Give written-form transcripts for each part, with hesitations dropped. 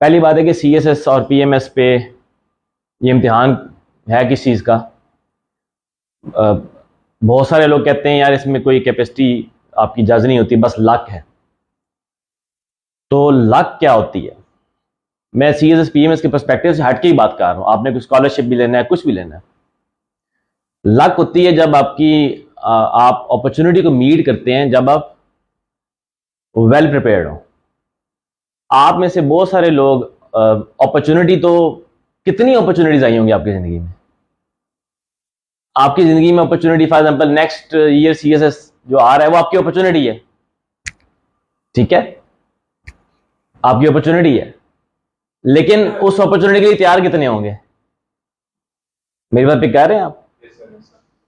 पहली बात है कि CSS और PMS पे ये इम्तिहान है किस चीज़ का। बहुत सारे लोग कहते हैं यार इसमें कोई कैपेसिटी आपकी जज नहीं होती, बस लक है। तो लक क्या होती है? मैं CSS PMS के पर्सपेक्टिव से हट के ही बात कर रहा हूँ। आपने कोई स्कॉलरशिप भी लेना है, कुछ भी लेना है, लक होती है जब आप अपॉर्चुनिटी को मीट करते हैं, जब आप वेल प्रिपेयर्ड हो। आप में से बहुत सारे लोग अपॉर्चुनिटी तो कितनी अपॉर्चुनिटीज आई होंगी आपकी जिंदगी में। आपकी जिंदगी में opportunity, for example next year CSS जो आ रहा है वो आपकी अपॉर्चुनिटी है, ठीक है, आपकी अपॉर्चुनिटी है। लेकिन उस अपॉर्चुनिटी के लिए तैयार कितने होंगे? मेरी बात पे कह रहे हैं आप?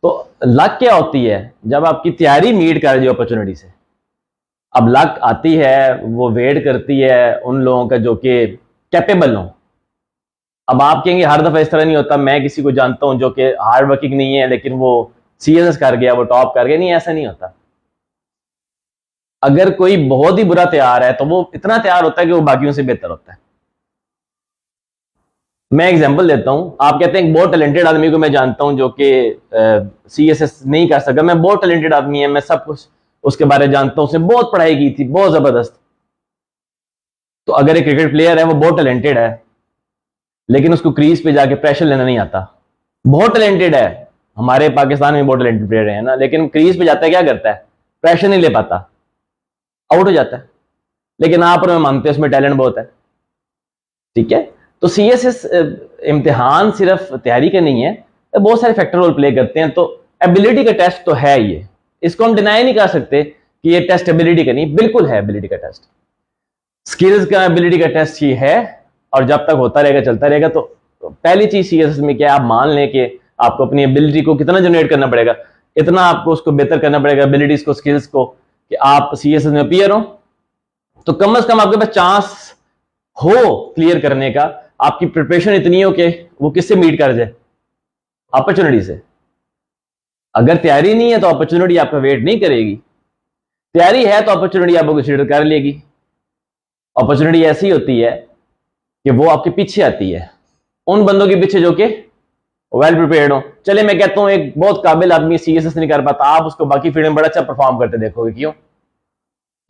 तो लक क्या होती है? जब आपकी तैयारी मीट कर रही है अपॉर्चुनिटी से। अब लक आती है, वो वेट करती है उन लोगों का जो कि कैपेबल हो। अब आप कहेंगे हर दफा इस तरह नहीं होता। मैं किसी को जानता हूं जो कि हार्ड वर्किंग नहीं है लेकिन वो CSS कर गया, वो टॉप कर गया। नहीं, ऐसा नहीं होता। अगर कोई बहुत ही बुरा तैयार है तो वो इतना तैयार होता है कि वो बाकियों से बेहतर होता है। मैं एग्जांपल देता हूं। आप कहते हैं बहुत टैलेंटेड आदमी को मैं जानता हूं जो कि CSS नहीं कर सका। मैं बहुत टैलेंटेड आदमी है, मैं सब कुछ उसके बारे में जानता हूं, उसने बहुत पढ़ाई की थी, बहुत जबरदस्त। तो अगर एक क्रिकेट प्लेयर है, वो बहुत टैलेंटेड है लेकिन उसको क्रीज पे जाके प्रेशर लेना नहीं आता। बहुत टैलेंटेड है, हमारे पाकिस्तान में बहुत टैलेंटेड प्लेयर है ना, लेकिन क्रीज पे जाता है, क्या करता है? प्रेशर नहीं ले पाता, आउट हो जाता है। लेकिन आप और मैं मानते हैं उसमें टैलेंट बहुत है, ठीक है। तो CSS इम्तिहान सिर्फ तैयारी का नहीं है, बहुत सारे फैक्टर रोल प्ले करते हैं। तो एबिलिटी का टेस्ट तो है ये, इसको हम डिनाई नहीं कर सकते कि ये टेस्ट एबिलिटी का नहीं, बिल्कुल है एबिलिटी का टेस्ट। स्किल्स का एबिलिटी का टेस्ट ही है, और जब तक होता रहेगा, चलता रहेगा। तो पहली चीज CSS में क्या है, आप मान लें कि आपको अपनी एबिलिटी को कितना जनरेट करना पड़ेगा, इतना आपको उसको बेहतर करना पड़ेगा, एबिलिटीज को, स्किल्स को, कि आप CSS में अपीयर हो। तो कम से कम आपके पास चांस हो क्लियर करने का। आपकी प्रिपरेशन इतनी हो कि वो किससे मीट कर जाए? अपॉर्चुनिटी से। अगर तैयारी नहीं है तो अपॉर्चुनिटी आपका वेट नहीं करेगी। तैयारी है तो अपॉर्चुनिटी आपको कंसीडर कर लेगी। अपॉर्चुनिटी ऐसी होती है कि वो आपके पीछे आती है, उन बंदों के पीछे जो कि वेल प्रिपेयर्ड हो। चले मैं कहता हूं एक बहुत काबिल आदमी CSS नहीं कर पाता, आप उसको बाकी फील्ड में बड़ा अच्छा परफॉर्म करते देखोगे। क्यों?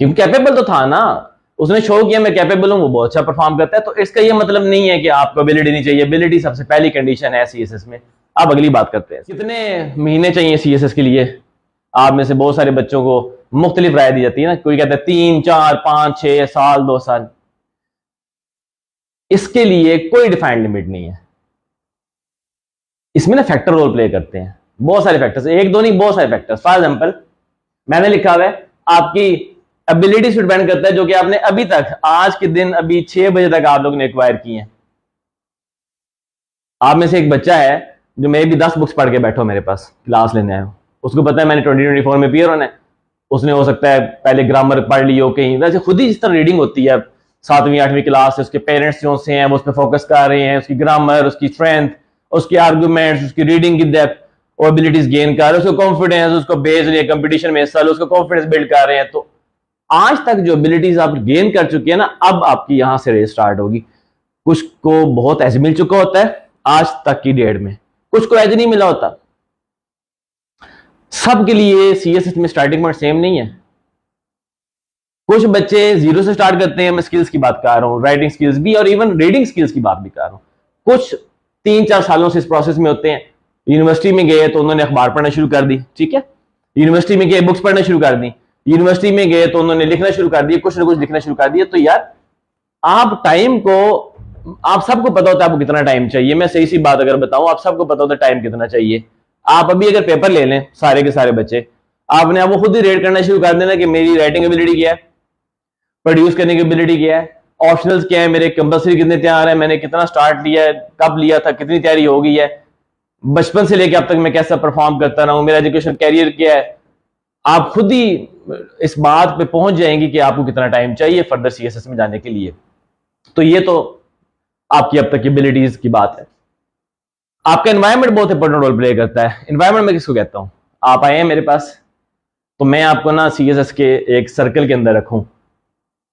क्योंकि कैपेबल तो था ना, उसने शो किया मैं कैपेबल हूं, वो बहुत अच्छा परफॉर्म करता है। तो इसका ये मतलब नहीं है कि आपको एबिलिटी नहीं चाहिए। एबिलिटी सबसे पहली कंडीशन है CSS में। अब अगली बात करते हैं, कितने महीने चाहिए CSS के लिए। आप में से बहुत सारे बच्चों को मुख्तलिफ राय दी जाती है ना, कोई कहता है 3, 4, 5, 6 साल, 2 साल। इसके लिए कोई डिफाइंड लिमिट नहीं है। इसमें ना फैक्टर रोल प्ले करते हैं, बहुत सारे फैक्टर्स, एक दो नहीं, बहुत सारे फैक्टर्स। फॉर एग्जांपल मैंने लिखा हुआ है आपकी एबिलिटी से डिपेंड करता है जो कि आपने अभी तक, आज के दिन, अभी 6 बजे तक आप लोग ने एक्वायर की हैं। आप में से एक बच्चा है जो मे भी 10 बुक्स पढ़ के बैठो मेरे पास क्लास लेने आए हो, उसको पता है मैंने 2024 में पीयर होना है। उसने हो सकता है पहले ग्रामर पढ़ ली हो कहीं, वैसे खुद ही जिस तरह रीडिंग होती है 7वीं 8वीं क्लास से, उसके पेरेंट्स जो से हैं वो उस पर फोकस कर रहे हैं, उसकी ग्रामर, उसकी स्ट्रेंथ, उसके आर्गूमेंट्स, उसकी रीडिंग की डेप्थ और एबिलिटीज गेन कर रहे हैं, उसको कॉन्फिडेंस, उसको बेस रही है कंपटीशन में हिस्सा लो, उसको कॉन्फिडेंस बिल्ड कर रहे हैं। तो आज तक जो एबिलिटीज आप गेन कर चुके हैं ना, अब आपकी यहां से रेस स्टार्ट होगी। कुछ को बहुत एज मिल चुका होता है आज तक की डेट में, कुछ को एज नहीं मिला होता। सबके लिए CSS में स्टार्टिंग पॉइंट सेम नहीं है। कुछ बच्चे 0 से स्टार्ट करते हैं, मैं स्किल्स की बात कर रहा हूं, राइटिंग स्किल्स भी, और इवन रीडिंग स्किल्स की बात भी कर रहा हूं। कुछ 3-4 सालों से इस प्रोसेस में होते हैं। यूनिवर्सिटी में गए तो उन्होंने अखबार पढ़ना शुरू कर दी, ठीक है। यूनिवर्सिटी में गए बुक्स पढ़ना शुरू कर दी। यूनिवर्सिटी में गए तो उन्होंने लिखना शुरू कर दिया, कुछ ना कुछ लिखना शुरू कर दिया। तो यार आप टाइम को, आप सबको पता होता है आपको कितना टाइम चाहिए। मैं सही सी बात अगर बताऊं, आप सबको पता होता है टाइम कितना चाहिए। आप अभी अगर पेपर ले लें सारे के सारे बच्चे, आपने वो खुद ही रेट करना शुरू कर देना कि मेरी राइटिंग एबिलिटी क्या है, प्रोड्यूस करने की एबिलिटी क्या है, ऑप्शनल्स क्या है, मेरे कंपल्सरी कितने तैयार है, मैंने कितना स्टार्ट लिया है, कब लिया था, कितनी तैयारी हो गई है, बचपन से लेकर अब तक मैं कैसा परफॉर्म करता रहा हूं, मेरा एजुकेशन कैरियर क्या है। आप खुद ही इस बात पे पहुंच जाएंगे कि आपको कितना टाइम चाहिए फर्दर CSS में जाने के लिए। तो ये तो आपकी अब तक की एबिलिटीज की बात है। आपका एनवायरनमेंट बहुत इंपॉर्टेंट रोल प्ले करता है। एनवायरनमेंट में किसको कहता हूं? आप आए हैं मेरे पास तो मैं आपको ना CSS के एक सर्कल के अंदर रखूं,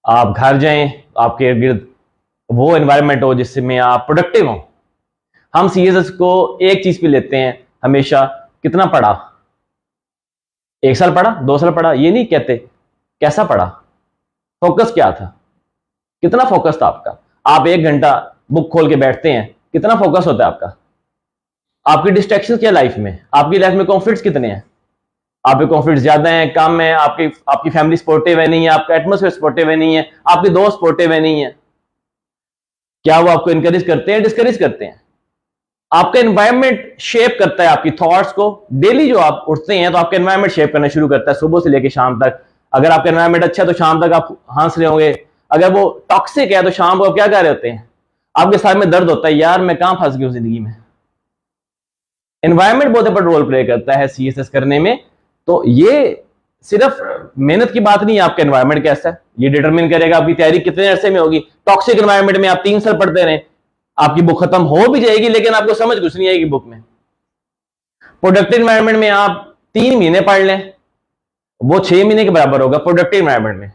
आप घर जाएं, आपके इर्द गिर्द वो एनवायरनमेंट हो जिसमें आप प्रोडक्टिव हो। हम सीएसएस को एक चीज पे लेते हैं हमेशा, कितना पढ़ा, 1 साल पढ़ा, 2 साल पढ़ा, ये नहीं कहते कैसा पढ़ा, फोकस क्या था, कितना फोकस था आपका। आप 1 घंटा बुक खोल के बैठते हैं, कितना फोकस होता है आपका। आपकी डिस्ट्रैक्शन क्या लाइफ में, आपकी लाइफ में कॉन्फ्लिक्ट्स कितने हैं, आपके कॉन्फ्लिक्ट ज्यादा है, कम है, आपकी फैमिली सपोर्टिव है नहीं है, आपका एटमोसफेयर सपोर्टिव है नहीं है, आपके दोस्त सपोर्टिव है नहीं है, क्या वो आपको इंकरेज करते हैं, डिस्करेज करते हैं। आपका एनवायरनमेंट शेप करता है आपकी थॉट्स को। डेली जो आप उठते हैं तो आपका एनवायरनमेंट शेप करना शुरू करता है सुबह से लेकर शाम तक। अगर आपका एनवायरनमेंट अच्छा है तो शाम तक आप हंस रहे होंगे, अगर वो टॉक्सिक है तो शाम को आप क्या कर रहे होते हैं, आपके साथ में दर्द होता है, यार मैं कहां फंस गया जिंदगी में। एनवायरनमेंट बहुत बड़ा रोल प्ले करता है सीएसएस करने में। तो ये सिर्फ मेहनत की बात नहीं है, आपका एनवायरनमेंट कैसा है ये डिटरमिन करेगा आपकी तैयारी कितने अरसे में होगी। टॉक्सिक एनवायरनमेंट में आप 3 साल पढ़ते रहे, आपकी बुक खत्म हो भी जाएगी लेकिन आपको समझ कुछ नहीं आएगी बुक में। प्रोडक्टिव एनवायरनमेंट में आप 3 महीने पढ़ लें, वो 6 महीने के बराबर होगा प्रोडक्टिव एनवायरनमेंट में।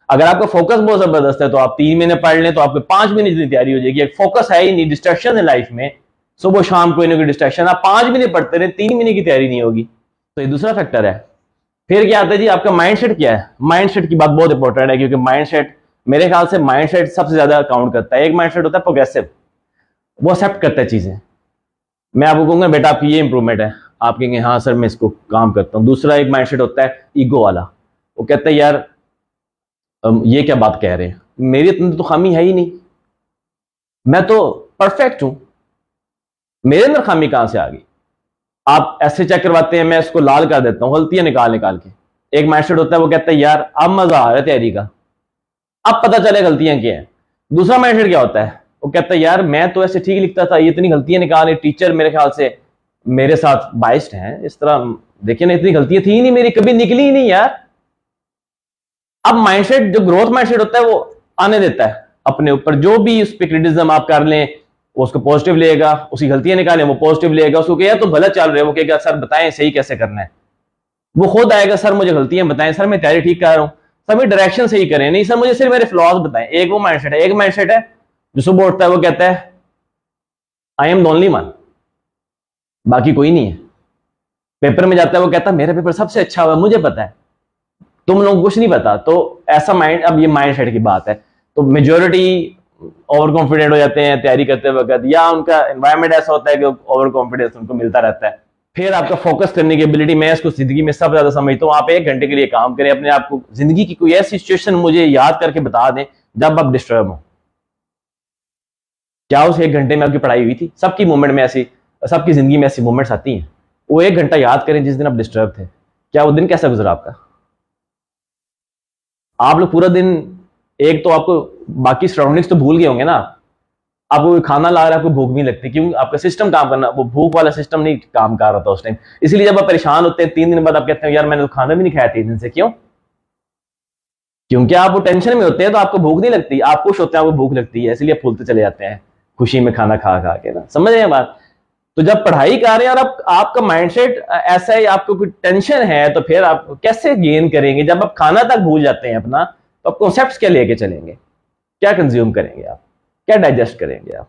अगर आपका फोकस बहुत जबरदस्त है तो आप 3 महीने पढ़ लें तो आपके 5 महीने जितनी तैयारी हो जाएगी। एक फोकस है ही नहीं, डिस्ट्रैक्शन है लाइफ में, सुबह शाम कोई ना कोई डिस्ट्रैक्शन, आप 5 महीने पढ़ते रहे, 3 महीने की तैयारी नहीं होगी। तो ये दूसरा फैक्टर है। फिर क्या आता है जी, आपका माइंडसेट क्या है। माइंडसेट की बात बहुत इंपॉर्टेंट है क्योंकि माइंडसेट, मेरे ख्याल से माइंडसेट सबसे ज्यादा काउंट करता है। एक माइंडसेट होता है प्रोग्रेसिव, वो एक्सेप्ट करता है चीजें। मैं आपको कहूंगा बेटा आपकी ये इंप्रूवमेंट है, आप कहेंगे हाँ सर मैं इसको काम करता हूं। दूसरा एक माइंडसेट होता है ईगो वाला, वो कहता है यार ये क्या बात कह रहे हैं, मेरी तो खामी है ही नहीं, मैं तो परफेक्ट हूं, मेरे अंदर खामी कहां से आ गई। आप ऐसे चेक करवाते हैं, मैं इसको लाल कर देता हूं गलतियां निकाल निकाल के। एक माइंडसेट होता है वो कहता है यार अब मजा आ रहा है तैयारी का, अब पता चले गलतियां क्या है। दूसरा माइंडसेट क्या होता है, वो कहता है यार मैं तो ऐसे ठीक लिखता था, ये इतनी गलतियां निकाले, टीचर मेरे ख्याल से मेरे साथ बाइस्ड हैं, इस तरह देखिए ना इतनी गलतियां थी ही नहीं मेरी, कभी निकली ही नहीं यार। अब माइंडसेट जो ग्रोथ माइंडसेट होता है वो आने देता है अपने ऊपर, जो भी उस पर क्रिटिसिज्म आप कर लें वो उसको पॉजिटिव लेगा, उसकी गलतियां निकालें वो पॉजिटिव लेगा, उसको कहेगा तो भला चल रहे, वो कहेगा सर बताएं सही कैसे करना है। वो खुद आएगा सर मुझे गलतियां बताएं, सर मैं तैयारी ठीक कर रहा हूं, सर मैं डायरेक्शन सही करें, नहीं सर मुझे सिर्फ मेरे फ्लॉज बताएं। एक वो माइंडसेट है। एक माइंडसेट है जो सुबह उठता है वो कहता है I am the only one, बाकी कोई नहीं है। पेपर में जाता है वो कहता है मेरा पेपर सबसे अच्छा हुआ, मुझे पता है, तुम लोगों को कुछ नहीं पता। तो ऐसा माइंड, अब ये माइंडसेट की बात है। तो मेजोरिटी ओवर कॉन्फिडेंट हो जाते हैं तैयारी करते वक्त, या उनका एनवायरनमेंट ऐसा होता है कि ओवर कॉन्फिडेंस उनको मिलता रहता है। फिर आपका फोकस करने की एबिलिटी, मैं इसको जिंदगी में सबसे ज्यादा समझता हूँ। आप 1 घंटे के लिए काम करें, अपने आप को जिंदगी की कोई ऐसी सिचुएशन मुझे याद करके बता दें जब आप डिस्टर्ब हो। क्या उस 1 घंटे में आपकी पढ़ाई हुई थी? सबकी मूवमेंट में ऐसी, सबकी जिंदगी में ऐसी मूवमेंट्स आती हैं। वो 1 घंटा याद करें जिस दिन आप डिस्टर्ब थे, क्या वो दिन कैसा गुजरा आपका। आप लोग पूरा दिन, एक तो आपको बाकी सराउंडिंग्स तो भूल गए होंगे ना, आपको खाना ला रहा है आपको भूख नहीं लगती, क्यों? आपका सिस्टम काम करना, वो भूख वाला सिस्टम नहीं काम कर रहा था उस टाइम। इसलिए जब आप परेशान होते हैं 3 दिन बाद आप कहते हैं यार मैंने तो खाना भी नहीं खाया 3 दिन से। क्यों? क्योंकि आप वो टेंशन में होते हैं तो आपको भूख नहीं लगती, आप खुश होते हैं आपको भूख लगती है, इसलिए फूलते चले जाते हैं खुशी में खाना खा खा के ना। समझ रहे हैं बात? तो जब पढ़ाई कर रहे हैं और आपका माइंडसेट ऐसा है, आपको कोई टेंशन है, तो फिर आप कैसे गेन करेंगे? जब आप खाना तक भूल जाते हैं अपना, तो आप कॉन्सेप्ट्स क्या लेके चलेंगे, क्या कंज्यूम करेंगे आप, क्या डाइजेस्ट करेंगे आप?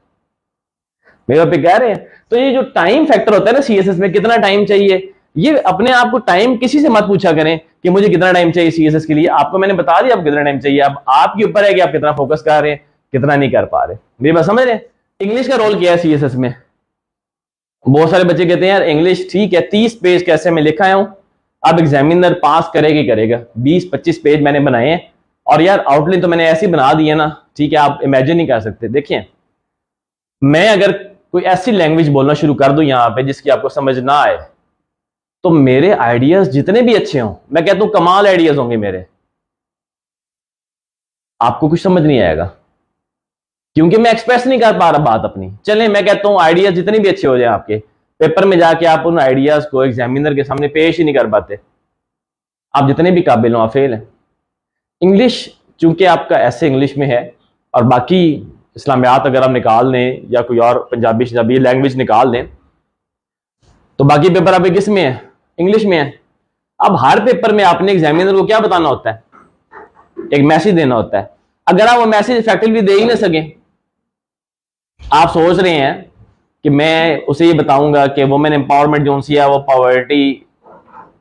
मेरे पे कह रहे हैं। तो ये जो टाइम फैक्टर होता है ना सीएसएस में, कितना टाइम चाहिए, ये अपने आप को टाइम किसी से मत पूछा करें कि मुझे कितना टाइम चाहिए सीएसएस के लिए। आपको मैंने बता दिया आपको कितना टाइम चाहिए, अब आपके ऊपर है कि आप कितना फोकस कर रहे हैं, कितना नहीं कर पा रहे। मेरी बात समझ रहे हैं? इंग्लिश का रोल क्या है सीएसएस में? बहुत सारे बच्चे कहते हैं यार इंग्लिश ठीक है, 30 पेज कैसे मैं लिखा हूं, अब एग्जामिनर पास करेगा ही करेगा। 20-25 पेज मैंने बनाए हैं और यार आउटलाइन तो मैंने ऐसी बना दी है ना, ठीक है, आप इमेजिन नहीं कर सकते। देखिए मैं अगर कोई ऐसी लैंग्वेज बोलना शुरू कर दूं यहां पे जिसकी आपको समझ ना आए, तो मेरे आइडियाज जितने भी अच्छे हों, मैं कहता हूं कमाल आइडियाज होंगे मेरे, आपको कुछ समझ नहीं आएगा क्योंकि मैं एक्सप्रेस नहीं कर पा रहा बात अपनी। चलें मैं कहता हूं आइडियाज जितने भी अच्छे हो जाए आपके, पेपर में जाके आप उन आइडियाज को एग्जामिनर के सामने पेश ही नहीं कर पाते, आप जितने भी काबिल हो आप फेल हैं। इंग्लिश चूंकि आपका ऐसे इंग्लिश में है और बाकी इस्लामियात अगर आप निकाल लें या कोई और पंजाबी शजाबी लैंग्वेज निकाल दें, तो बाकी पेपर आपके किस में है? इंग्लिश में है। अब हर पेपर में आपने एग्जामिनर को क्या बताना होता है? एक मैसेज देना होता है। अगर आप वो मैसेज इफेक्टिवली दे ही ना सकें आप सोच रहे हैं कि मैं उसे ये बताऊंगा कि वुमेन एम्पावरमेंट जो सी है वो पॉवर्टी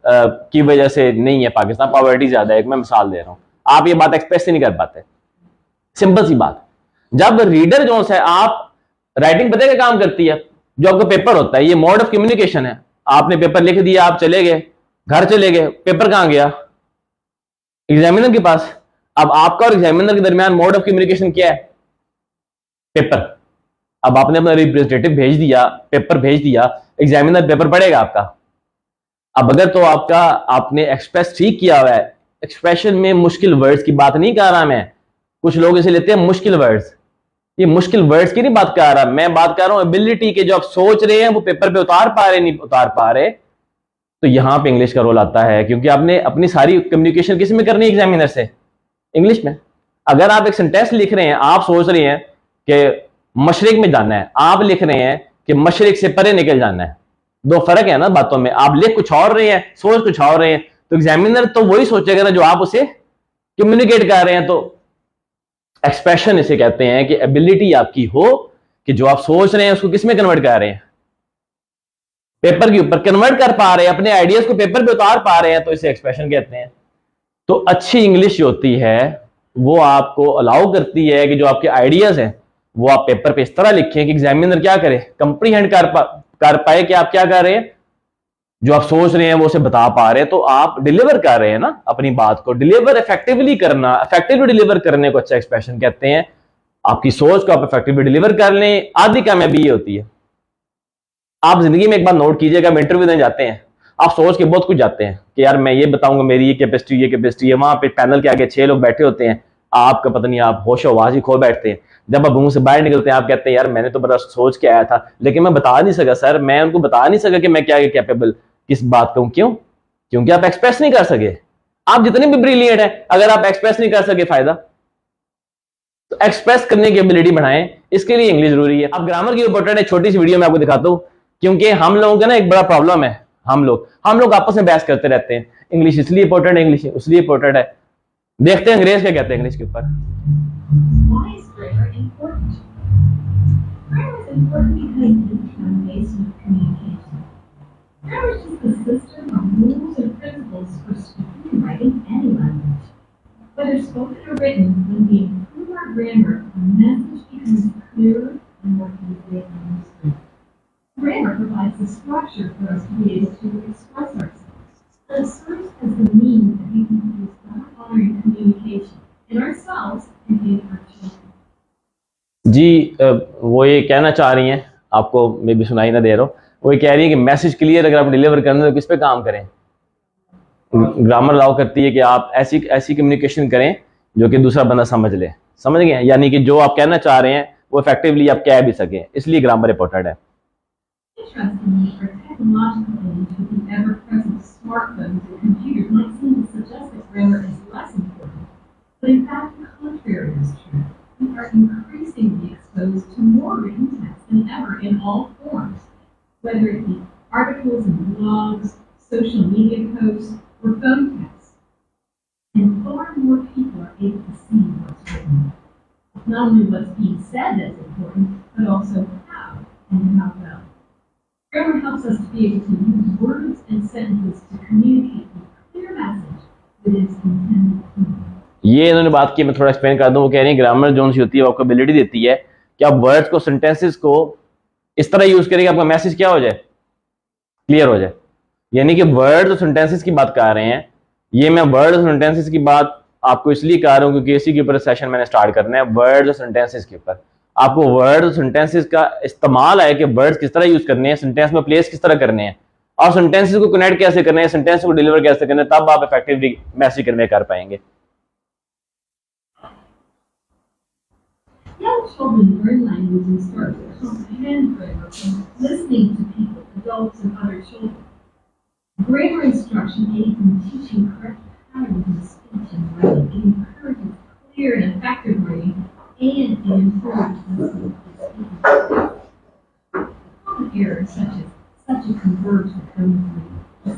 की वजह से नहीं है, पाकिस्तान पॉवर्टी ज्यादा है, मैं मिसाल दे रहा हूं, आप ये बात एक्सप्रेस ही नहीं कर पाते। सिंपल सी बात, जब रीडर जो है, आप राइटिंग पता क्या काम करती है, जो आपका पेपर होता है ये मोड ऑफ कम्युनिकेशन है। आपने पेपर लिख दिया, आप चले गए, घर चले गए, पेपर कहां गया? एग्जामिनर के पास। अब आपका और एग्जामिनर के दरमियान मोड ऑफ कम्युनिकेशन क्या है? पेपर। अब आपने अपना रिप्रेजेंटेटिव भेज दिया, पेपर भेज दिया, एग्जामिनर पेपर पढ़ेगा आपका। अब अगर तो आपका आपने एक्सप्रेस ठीक किया हुआ है, एक्सप्रेशन में मुश्किल वर्ड्स की बात नहीं कर रहा मैं, कुछ लोग इसे लेते हैं मुश्किल वर्ड्स, ये मुश्किल वर्ड्स की नहीं बात कर रहा मैं, बात कर रहा हूं एबिलिटी के, जो आप सोच रहे हैं वो पेपर पे उतार पा रहे नहीं उतार पा रहे, तो यहां पे इंग्लिश का रोल आता है, क्योंकि आपने अपनी सारी कम्युनिकेशन किस में करनी है? एग्जामिनर से, इंग्लिश में। अगर आप एक सेंटेंस लिख रहे हैं, आप सोच रहे हैं कि मशरिक में जाना है, आप लिख रहे हैं कि मशरिक से परे निकल जाना है, दो फर्क है ना बातों में। आप लिख कुछ और रहे हैं, सोच कुछ और रहे हैं, तो एग्जामिनर तो वही सोचेगा ना जो आप उसे कम्युनिकेट कर रहे हैं। तो एक्सप्रेशन इसे कहते हैं कि एबिलिटी आपकी हो कि जो आप सोच रहे हैं उसको किस में कन्वर्ट कर रहे हैं? पेपर के ऊपर कन्वर्ट कर पा रहे हैं, अपने आइडियाज को पेपर पे उतार पा रहे हैं, तो इसे एक्सप्रेशन कहते हैं। तो अच्छी इंग्लिश जो होती है वो आपको अलाउ करती है कि जो आपके आइडियाज हैं वो आप पेपर पे इस तरह लिखें कि एग्जामिनर क्या करे, कंप्रीहेंड कर पाए कि आप क्या कर रहे हैं, जो आप सोच रहे हैं वो उसे बता पा रहे हैं, तो आप डिलीवर कर रहे हैं ना अपनी बात को। डिलीवर इफेक्टिवली करना, इफेक्टिवली डिलीवर करने को अच्छा एक्सप्रेशन कहते हैं। आपकी सोच को आप इफेक्टिवली डिलीवर कर लें, आधी कामयाबी ये होती है। आप जिंदगी में एक बार नोट कीजिएगा, हम इंटरव्यू देने जाते हैं, आप सोच के बहुत कुछ जाते हैं कि यार मैं ये बताऊंगा, मेरी ये कैपेसिटी है, वहां पे पैनल के आगे 6 लोग बैठे होते हैं, आपका पता नहीं, आप होशो आवाज ही खो बैठते हैं। जब आप मुंह से बाहर निकलते हैं आप कहते हैं यार मैंने तो बड़ा सोच के आया था, लेकिन मैं बता नहीं सका सर, मैं उनको बता नहीं सका कि मैं क्या कैपेबल किस बात का हूं। क्यों? क्योंकि आप एक्सप्रेस नहीं कर सके। आप जितने भी ब्रिलियंट है, अगर आप एक्सप्रेस नहीं कर सके फायदा। तो एक्सप्रेस करने की एबिलिटी बढ़ाएं, इसके लिए इंग्लिश जरूरी है। अब ग्रामर की इंपॉर्टेंट है, छोटी सी वीडियो में आपको दिखाता हूं, क्योंकि हम लोगों का ना एक बड़ा प्रॉब्लम है, हम लोग आपस में बहस करते रहते हैं, इंग्लिश इसलिए इंपॉर्टेंट है, इंग्लिश इसलिए इंपॉर्टेंट है। देखते हैं अंग्रेज क्या कहते हैं इंग्लिश के ऊपर। Grammar is just a system of rules and principles for speaking and writing any language. Whether spoken or written, when we improve our grammar, the message becomes clearer and more easily understood. Grammar provides the structure for us to be able to express ourselves. And it serves as the means that we can use God-honoring communication in ourselves and in our children. जी वो ये कहना चाह रही हैं, आपको मैं भी सुनाई ना दे रहा हूँ, वो ये कह रही है कि मैसेज क्लियर अगर आप डिलीवर करना है तो किस पे काम करें। ग्रामर अलाउ करती है कि आप ऐसी कम्युनिकेशन करें जो कि दूसरा बंदा समझ ले, समझ गए? यानी कि जो आप कहना चाह रहे हैं वो इफेक्टिवली आप कह भी सकें, इसलिए ग्रामर इंपॉर्टेंट है। Interestingly, our technological age with the ever-present smartphones and computers might seem to suggest that grammar is less important, but in fact the contrary is true. We are increasingly exposed to more written text than ever in all forms, whether it be articles and blogs, social media posts, or phone texts. And far more people are able to see what's written. Not only what's being said that's important, but also how and how well. Grammar helps us to be able to use words and sentences to communicate a clear message that is intended to. ये इन्होंने बात की, मैं थोड़ा explain कर दूं। वो कह रही है ग्रामर जो सी होती है वो आपको एबिलिटी देती है कि आप वर्ड्स को, सेंटेंसेस को इस तरह यूज करें कि आपका मैसेज क्या हो जाए, क्लियर हो जाए। यानी कि वर्ड्स और सेंटेंसेस की बात कर रहे हैं, ये मैं वर्ड्स और सेंटेंसेस की बात आपको इसलिए कर रहा हूं क्योंकि इसी के ऊपर सेशन मैंने स्टार्ट करना है, वर्ड्स और सेंटेंसेस के ऊपर। आपको वर्ड्स और सेंटेंसेस का इस्तेमाल है कि वर्ड्स किस तरह यूज करने हैं, सेंटेंस में प्लेस किस तरह करने हैं, और सेंटेंसेस को कनेक्ट कैसे करने हैं, सेंटेंस को डिलीवर कैसे करने हैं, तब आप इफेक्टिवली मैसेज कन्वे कर पाएंगे। Young children learn language and start to comprehend grammar from listening to people, adults, and other children. Grammar instruction aids in teaching correct patterns of speech and writing. It encourages clear and effective writing, and it improves listening to speaking. Common errors such as converged vocabulary,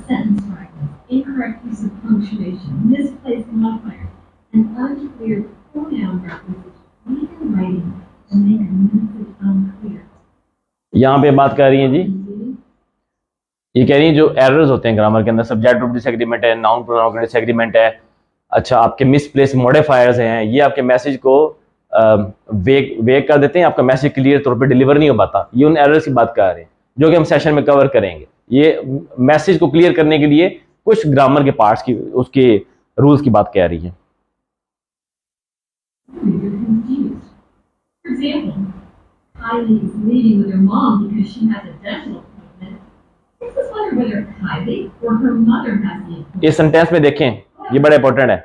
sentence fragments, incorrect use of punctuation, misplaced modifiers, and unclear pronoun references, even writing, can make a message unclear. यहाँ पे बात कर रही हैं जी, ये कह रही हैं जो एरर्स होते हैं ग्रामर के अंदर, सब्जेक्ट वर्ब डिसएग्रीमेंट है, नाउन प्रोनाउन का डिसएग्रीमेंट है, अच्छा आपके मिसप्लेस मॉडिफायर्स हैं, ये आपके मैसेज को वेग कर देते हैं, आपका मैसेज क्लियर तौर पे डिलीवर नहीं हो पाता। ये उन एरर्स की बात कर रहे हैं जो कि हम सेशन में कवर करेंगे। ये मैसेज को क्लियर करने के लिए कुछ ग्रामर के पार्ट्स की, उसके रूल्स की बात कह रही है। You're confused. For example, Kylie is leaving with her mom because she has a dental appointment. This is whether Kylie or her mother has the appointment. इस सेंटेंस में देखें, ये बड़ा इंपॉर्टेंट है।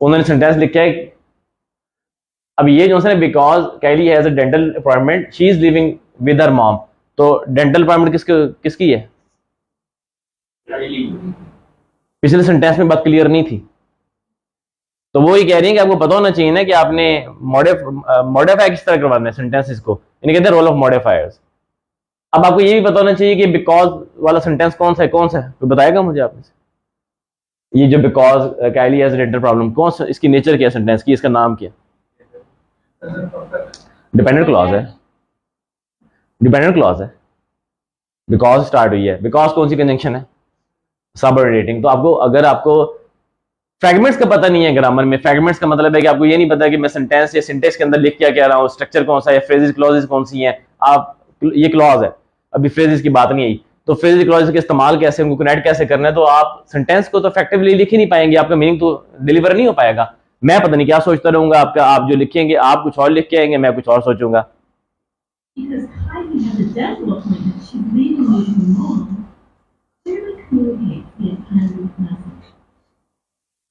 उन्होंने सेंटेंस लिखा है, अब ये जो है because Kelly has a dental appointment she is living with her mom, तो डेंटल अपॉइंटमेंट किसकी है? पिछले सेंटेंस में बात क्लियर नहीं थी, तो वो ही कह रही है कि आपको पता होना चाहिए ना कि आपने मॉडिफाई किस तरह करवाना है सेंटेंसेस को, इन्हें कहते हैं रोल ऑफ मॉडिफायर्स। अब आपको ये भी पता होना चाहिए कि बिकॉज वाला सेंटेंस कौन सा है, तो बताएगा मुझे आपने से? ये जो because Kelly has dental problem, कौन सा, इसकी नेचर क्या है सेंटेंस की, इसका नाम क्या? डिपेंडेंट क्लॉज है, डिपेंडेंट क्लॉज है, बिकॉज स्टार्ट हुई है, बिकॉज कौन सी कंजंक्शन है? सबऑर्डिनेटिंग। तो आपको, अगर आपको फ्रैगमेंट्स का पता नहीं है ग्रामर में, फ्रैगमेंट्स का मतलब है कि आपको ये नहीं पता कि मैं सेंटेंस या सिंटेक्स के अंदर लिख क्या कह रहा हूँ, स्ट्रक्चर कौन सा है, फ्रेजेस क्लॉजेस कौन सी हैं, आप ये क्लॉज है, अभी फ्रेजेस की बात नहीं आई, तो फ्रेजेस क्लॉजेस का इस्तेमाल कैसे, उनको कनेक्ट कैसे करना है, तो आप सेंटेंस को तो इफेक्टिवली लिख ही नहीं पाएंगे, आपका मीनिंग तो डिलीवर नहीं हो पाएगा। मैं पता नहीं क्या सोचता रहूंगा, आपका आप जो लिखेंगे आप कुछ और लिख के आएंगे, मैं कुछ और सोचूंगा। Because Kylie has a dental appointment, she's leaving with her mom. Clearly communicates the intended message.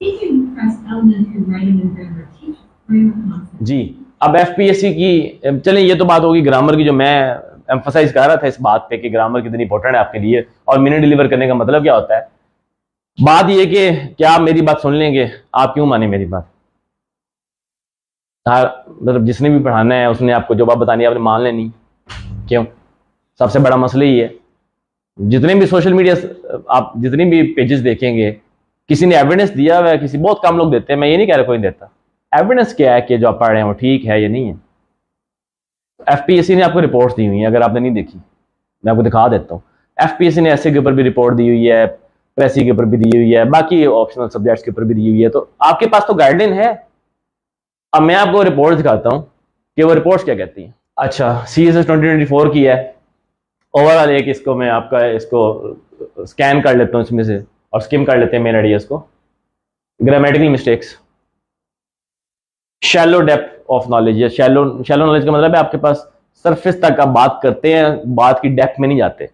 Teaching press elementary writing and grammar teaches grammar concepts. जी, अब एफपीएससी की, चलें ये तो बात होगी ग्रामर की, जो मैं एम्फसाइज कर रहा था इस बात पे कि ग्रामर कितनी इंपॉर्टेंट है आपके लिए और मीनिंग डिलीवर करने का मतलब क्या होता है। बात ये कि क्या आप मेरी बात सुन लेंगे, आप क्यों माने मेरी बात? मतलब जिसने भी पढ़ाना है उसने आपको जो बात बतानी है आपने मान लेनी, क्यों? सबसे बड़ा मसला ही है। जितने भी सोशल मीडिया, आप जितने भी पेजेस देखेंगे, किसी ने एविडेंस दिया हुआ है, किसी, बहुत कम लोग देते हैं, मैं ये नहीं कह रहा कोई देता। एविडेंस क्या है कि जो आप पढ़ रहे हैं वो ठीक है या नहीं है? एफपीएससी ने आपको रिपोर्ट्स दी हुई है, अगर आपने नहीं देखी मैं आपको दिखा देता हूँ। एफपीएससी ने ऐसे के ऊपर भी रिपोर्ट दी हुई है, प्रेसी के ऊपर भी दी हुई है, बाकी ऑप्शनल सब्जेक्ट्स के ऊपर भी दी हुई है, तो आपके पास तो गाइडलाइन है। अब मैं आपको रिपोर्ट दिखाता हूँ कि वो रिपोर्ट्स क्या कहती हैं। अच्छा, CSS 2024 की है ओवरऑल, एक इसको मैं आपका इसको स्कैन कर लेता हूँ इसमें से और स्किम कर लेते हैं मेन आइडियाज को। Grammatical mistakes, shallow depth of knowledge, या शैलो नॉलेज का मतलब है आपके पास सरफेस तक आप बात करते हैं, बात की डेप्थ में नहीं जाते,